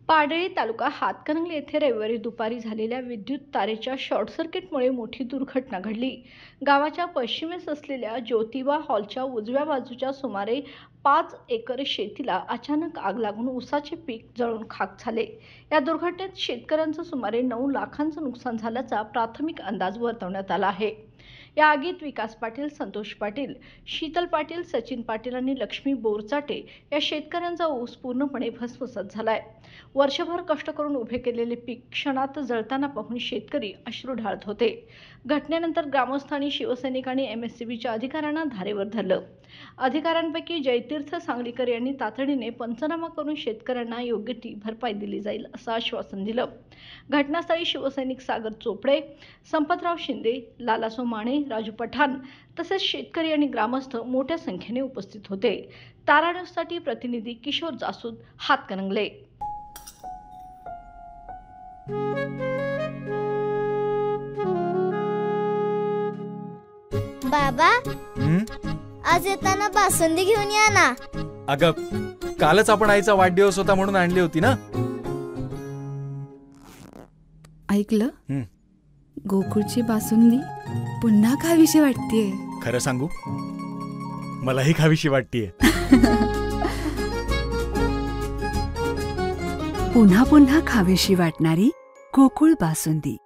पाडळी तालुका हातकणंगले येथे रविवारी दुपारी झालेल्या विद्युत तारेच्या शॉर्ट सर्किटमुळे मोठी दुर्घटना घडली। गावाच्या पश्चिमेस असलेल्या ज्योतिबा हॉलच्या उजव्या बाजूच्या सुमारे 5 एकर शेतीला अचानक आग लागून ऊसाचे पीक जळून खाक झाले। या दुर्घटनेत शेतकऱ्यांचं सुमारे 9 लाखांचं नुकसान झाल्याचा प्राथमिक अंदाज वर्तवण्यात आला आहे। या आगीत विकास पाटील, संतोष पाटील, शीतल पाटील, सचिन पाटील आणि लक्ष्मी बोरचाटे या शेतकऱ्यांचा ऊस पूर्णपणे भस्मसात झालाय। वर्षभर कष्ट करून उभे केलेले पीक क्षणात जळताना पाहून शेतकरी अश्रू ढाळत होते। घटनेनंतर ग्रामस्थांनी शिवसैनिकांनी एमएससीबीच्या अधिकाऱ्यांना धारेवर धरलं। अधिकाऱ्यांपैकी जयतीर्थ सांगलीकर यांनी तातडीने पंचनामा करून शेतकऱ्यांना योग्य ती भरपाई दिली जाईल असं आश्वासन दिलं। घटनास्थळी शिवसैनिक सागर चोपडे, संपतराव शिंदे, लालासो माने, राजू पठाण तसेच शेतकरी आणि ग्रामस्थ मोठ्या संख्येने उपस्थित होते। तारा न्यूजसाठी प्रतिनिधी किशोर जासूद, हातकणंगले। बाबा, आज येताना बासुंदी घेऊन या ना। अगं, कालच आपण आईचा वाढदिवस होता म्हणून आणली होती ना। ऐकलं, गोकुळची बासुंदी पुन्हा खावीशी वाटतेय। खरं सांगू, मलाही खावीशी वाटतेय। पुन्हा पुन्हा खावीशी वाटणारी गोकुळ बासुंदी।